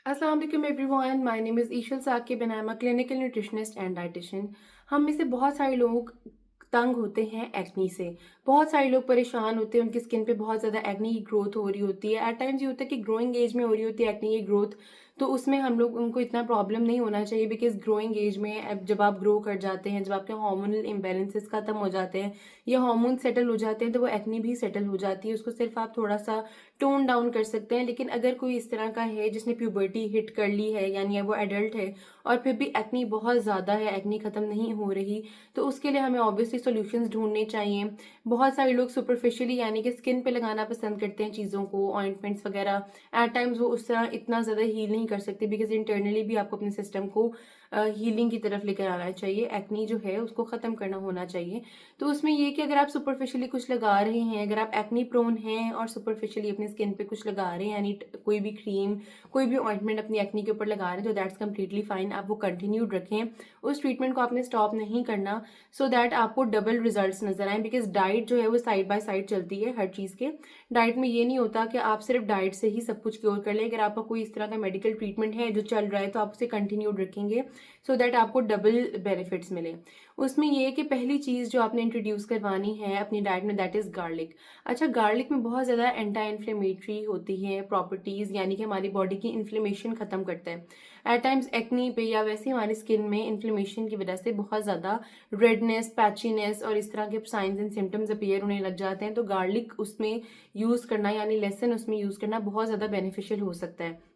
अस्सलाम वालेकुम everyone, my name is Eshal Saqib and I am a clinical nutritionist and dietitian. हम में से बहुत सारे लोग तंग होते हैं एक्नी से। बहुत सारे लोग परेशान होते हैं, उनकी स्किन पे बहुत ज़्यादा एक्नी की ग्रोथ हो रही होती है। एट टाइम्स ये होता है कि ग्रोइंग एज में हो रही होती है एक्नी की ग्रोथ, तो उसमें हम लोग उनको इतना प्रॉब्लम नहीं होना चाहिए बिकॉज ग्रोइंग एज में जब आप ग्रो कर जाते हैं, जब आपके हार्मोनल इम्बैलेंसेस खत्म हो जाते हैं या हार्मोन सेटल हो जाते हैं, तो वो एक्नी भी सेटल हो जाती है। उसको सिर्फ आप थोड़ा सा टोन डाउन कर सकते हैं। लेकिन अगर कोई इस तरह का है जिसने प्यूबर्टी हिट कर ली है, यानी वो एडल्ट है और फिर भी एक्नी बहुत ज़्यादा है, एक्नी ख़त्म नहीं हो रही, तो उसके लिए हमें ऑब्वियसली सॉल्यूशंस ढूंढने चाहिए। बहुत सारे लोग सुपरफिशियली यानी कि स्किन पे लगाना पसंद करते हैं चीज़ों को, ऑइंटमेंट्स वगैरह। एट टाइम्स वो उस तरह इतना ज़्यादा हील नहीं कर सकते बिकॉज इंटरनली भी आपको अपने सिस्टम को हीलिंग की तरफ लेकर आना चाहिए। एक्नी जो है उसको ख़त्म करना होना चाहिए। तो उसमें ये कि अगर आप सुपरफिशियली कुछ लगा रहे हैं, अगर आप एक्नी प्रोन हैं और सुपरफिशियली अपनी स्किन पे कुछ लगा रहे हैं, यानी कोई भी क्रीम, कोई भी ऑइंटमेंट अपनी एक्नी के ऊपर लगा रहे हैं, तो दैट्स कम्प्लीटली फाइन। आप वो कंटिन्यूड रखें, उस ट्रीटमेंट को आपने स्टॉप नहीं करना, सो दैट आपको डबल रिजल्ट्स नजर आए। बिकॉज डाइट जो है वो साइड बाय साइड चलती है हर चीज़ के। डाइट में ये नहीं होता कि आप सिर्फ डाइट से ही सब कुछ क्योर कर लें। अगर आपका कोई इस तरह का मेडिकल ट्रीटमेंट है जो चल रहा है, तो आप उसे कंटिन्यूड रखेंगे सो दैट आपको डबल बेनिफिट्स मिले। उसमें ये है कि पहली चीज़ जो आपने इंट्रोड्यूस करवानी है अपनी डाइट में, दैट इज़ गार्लिक। अच्छा, गार्लिक में बहुत ज़्यादा एंटी इन्फ्लेमेटरी होती हैं प्रॉपर्टीज़, यानी कि हमारी बॉडी की इन्फ्लेमेशन ख़त्म करता है। एट टाइम्स एक्नी पे या वैसे हमारी स्किन में इन्फ्लेमेशन की वजह से बहुत ज़्यादा रेडनेस, पैचीनेस और इस तरह के साइंस एंड सिम्टम्स अपीयर होने लग जाते हैं। तो गार्लिक उसमें यूज़ करना, यानी लहसुन उसमें यूज़ करना बहुत ज़्यादा बेनिफिशियल हो सकता है।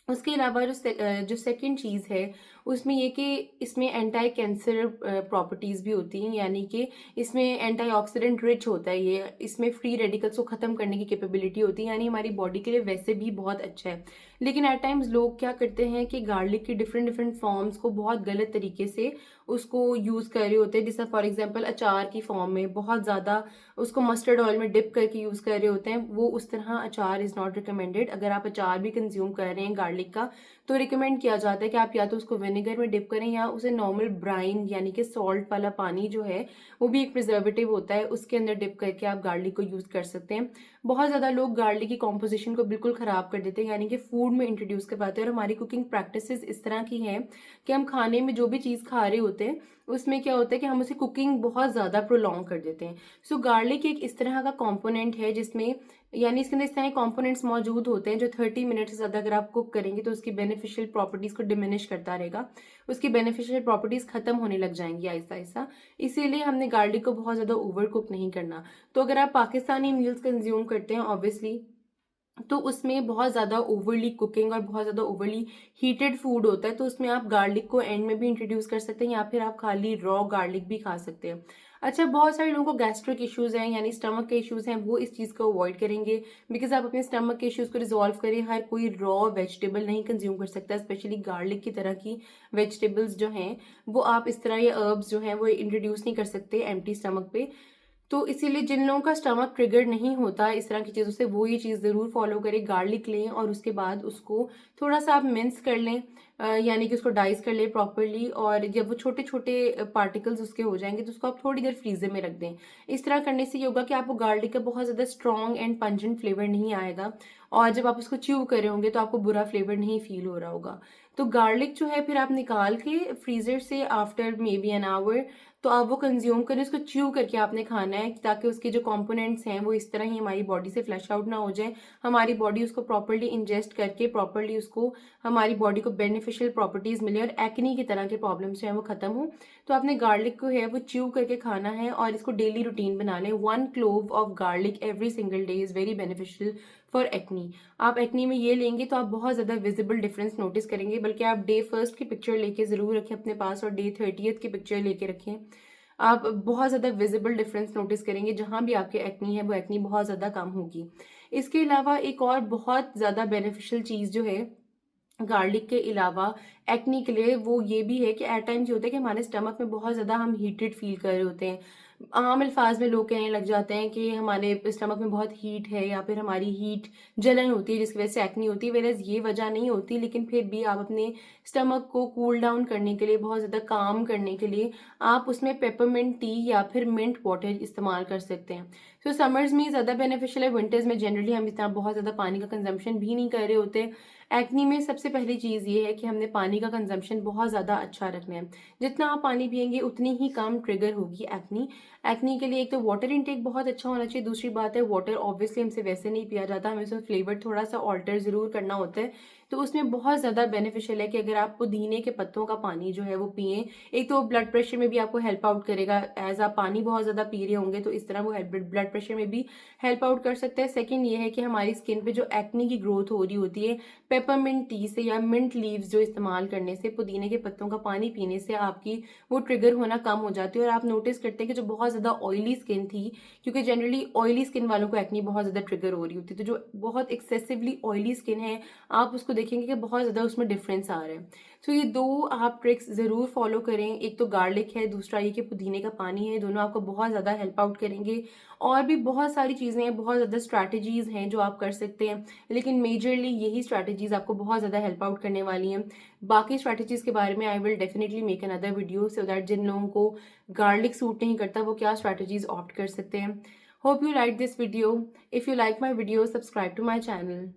उसके अलावा जो सेकंड चीज़ है उसमें ये कि इसमें एंटी कैंसर प्रॉपर्टीज़ भी होती हैं, यानी कि इसमें एंटीऑक्सीडेंट रिच होता है ये। इसमें फ्री रेडिकल्स को ख़त्म करने की कैपेबिलिटी होती है, यानी हमारी बॉडी के लिए वैसे भी बहुत अच्छा है। लेकिन एट टाइम्स लोग क्या करते हैं कि गार्लिक की डिफरेंट डिफरेंट फॉर्म्स को बहुत गलत तरीके से उसको यूज़ कर रहे होते हैं। जैसे फॉर एग्जाम्पल अचार की फॉर्म में बहुत ज़्यादा उसको मस्टर्ड ऑयल में डिप करके यूज़ कर रहे होते हैं। वो उस तरह अचार इज़ नॉट रिकमेंडेड। अगर आप अचार भी कंज्यूम कर रहे हैं गार्लिक का, तो रिकमेंड किया जाता है कि आप या तो उसको विनेगर में डिप करें या उसे नॉर्मल ब्राइन यानी कि सॉल्ट वाला पानी जो है वो भी एक प्रिजर्वेटिव होता है, उसके अंदर डिप करके आप गार्लिक को यूज़ कर सकते हैं। बहुत ज़्यादा लोग गार्लिक की कॉम्पोजिशन को बिल्कुल ख़राब कर देते हैं, यानी कि फूड में इंट्रोड्यूस करवाते हैं। और हमारी कुकिंग प्रैक्टिसेस इस तरह की हैं कि हम खाने में जो भी चीज़ खा रहे होते हैं उसमें क्या होता है कि हम उसे कुकिंग बहुत ज़्यादा प्रोलॉन्ग कर देते हैं। सो गार्लिक एक इस तरह का कंपोनेंट है जिसमें, यानी इसके अंदर इस तरह के कंपोनेंट्स मौजूद होते हैं जो 30 मिनट से ज़्यादा अगर आप कुक करेंगे तो उसकी बेनिफिशियल प्रॉपर्टीज़ को डिमिनिश करता रहेगा। उसकी बेनिफिशियल प्रॉपर्टीज़ खत्म होने लग जाएंगी आहिस्ता आहिस्ता। इसीलिए हमने गार्लिक को बहुत ज़्यादा ओवर कुक नहीं करना। तो अगर आप पाकिस्तानी मील्स कंज्यूम करते हैं ऑब्वियसली, तो उसमें बहुत ज़्यादा ओवरली कुकिंग और बहुत ज़्यादा ओवरली हीटेड फूड होता है, तो उसमें आप गार्लिक को एंड में भी इंट्रोड्यूस कर सकते हैं या फिर आप खाली रॉ गार्लिक भी खा सकते हैं। अच्छा, बहुत सारे लोगों को गैस्ट्रिक इश्यूज हैं, यानी स्टमक के इश्यूज हैं, वो इस चीज़ को अवॉइड करेंगे। बिकॉज आप अपने स्टमक के इश्यूज को रिजॉल्व करें, हर कोई रॉ वेजिटेबल नहीं कंज्यूम कर सकता, स्पेशली गार्लिक की तरह की वेजिटेबल्स जो हैं वो आप इस तरह ये अर्ब्स जो हैं वो इंट्रोड्यूस नहीं कर सकते एम्प्टी स्टमक पे। तो इसीलिए जिन लोगों का स्टमक ट्रिगर नहीं होता इस तरह की चीज़ों से, वो ये चीज़ ज़रूर फॉलो करें। गार्लिक लें और उसके बाद उसको थोड़ा सा आप मिन्स कर लें, यानी कि उसको डाइस कर लें प्रॉपरली। और जब वो छोटे छोटे पार्टिकल्स उसके हो जाएंगे तो उसको आप थोड़ी देर फ्रीजर में रख दें। इस तरह करने से ये होगा कि आपको गार्लिक का बहुत ज़्यादा स्ट्रॉन्ग एंड पंजेंट फ्लेवर नहीं आएगा, और जब आप उसको च्यू कर रहे होंगे तो आपको बुरा फ्लेवर नहीं फील हो रहा होगा। तो गार्लिक जो है फिर आप निकाल के फ्रीजर से after may be an hour, तो आप वो कंज्यूम करें। उसको च्यू करके आपने खाना है ताकि उसके जो कंपोनेंट्स हैं वो इस तरह ही हमारी बॉडी से फ्लश आउट ना हो जाए, हमारी बॉडी उसको प्रॉपरली इंजेस्ट करके प्रॉपरली उसको हमारी बॉडी को बेनिफिशियल प्रॉपर्टीज मिले और एक्नी की तरह के प्रॉब्लम्स जो है वो खत्म हो। तो आपने गार्लिक को है वो च्यू करके खाना है और इसको डेली रूटीन बना लें। 1 clove of garlic every single day is very beneficial for acne. आप एक्नी में ये लेंगे तो आप बहुत ज्यादा विजिबल डिफरेंस नोटिस करेंगे। बल्कि आप डे फर्स्ट की पिक्चर लेके जरूर रखें अपने पास और डे 30th की पिक्चर लेके रखें। आप बहुत ज़्यादा विजिबल डिफरेंस नोटिस करेंगे, जहाँ भी आपके एक्नी है वो एक्नी बहुत ज़्यादा कम होगी। इसके अलावा एक और बहुत ज़्यादा बेनिफिशियल चीज़ जो है गार्लिक के अलावा एक्नी के लिए, वो ये भी है कि एट टाइम्स ये होता है कि हमारे स्टमक में बहुत ज़्यादा हम हीटेड फील कर रहे होते हैं। आम अल्फाज में लोग कहने लग जाते हैं कि हमारे स्टमक में बहुत हीट है या फिर हमारी हीट जलन होती है जिसकी वजह से एक्नी होती है, वेरएज़ ये वजह नहीं होती, लेकिन फिर भी आप अपने स्टमक को कूल डाउन करने के लिए, बहुत ज़्यादा काम करने के लिए आप उसमें पेपरमिंट टी या फिर मिंट वाटर इस्तेमाल कर सकते हैं। तो समर्स में ज़्यादा बेनिफिशियल है, विंटर्स में जनरली हम इतना बहुत ज़्यादा पानी का कंजम्पशन भी नहीं कर रहे होते। एक्नी में सबसे पहली चीज़ ये है कि हमने पानी का कंजम्पशन बहुत ज़्यादा अच्छा रखना है। जितना आप पानी पिएंगे उतनी ही कम ट्रिगर होगी एक्नी। एक्नी के लिए एक तो वाटर इंटेक बहुत अच्छा होना चाहिए, दूसरी बात है वाटर ऑब्वियसली हमसे वैसे नहीं पिया जाता, हमें उसमें फ्लेवर थोड़ा-सा ऑल्टर ज़रूर करना होता है। तो उसमें बहुत ज़्यादा बेनिफिशियल है कि अगर आप पुदीने के पत्तों का पानी जो है वो पिएँ। एक तो ब्लड प्रेशर में भी आपको हेल्प आउट करेगा, एज़ आप पानी बहुत ज़्यादा पी रहे होंगे तो इस तरह वो हेल्प ब्लड प्रेशर में भी हेल्प आउट कर सकता है। सेकंड ये है कि हमारी स्किन पे जो एक्ने की ग्रोथ हो रही होती है, पेपरमिंट टी से या मिंट लीव्स जो इस्तेमाल करने से, पुदीने के पत्तों का पानी पीने से आपकी वो ट्रिगर होना कम हो जाती है और आप नोटिस करते हैं कि जो बहुत ज़्यादा ऑयली स्किन थी, क्योंकि जनरली ऑयली स्किन वालों को एक्ने बहुत ज़्यादा ट्रिगर हो रही होती है, तो जो बहुत एक्सेसिवली ऑयली स्किन है, आप उसको देखेंगे कि बहुत ज़्यादा उसमें डिफरेंस आ रहा है। तो ये 2 आप ट्रिक्स ज़रूर फॉलो करें, एक तो गार्लिक है, दूसरा ये कि पुदीने का पानी है, दोनों आपको बहुत ज़्यादा हेल्प आउट करेंगे। और भी बहुत सारी चीज़ें हैं, बहुत ज़्यादा स्ट्रैटेजीज़ हैं जो आप कर सकते हैं, लेकिन मेजरली यही स्ट्रैटेजीज़ आपको बहुत ज़्यादा हेल्प आउट करने वाली हैं। बाकी स्ट्रैटेजीज़ के बारे में I will definitely make another video so that जिन लोगों को गार्लिक सूट नहीं करता वो क्या स्ट्रैटेजीज़ ऑप्ट कर सकते हैं। Hope you like this video. If you like my video, subscribe to my channel.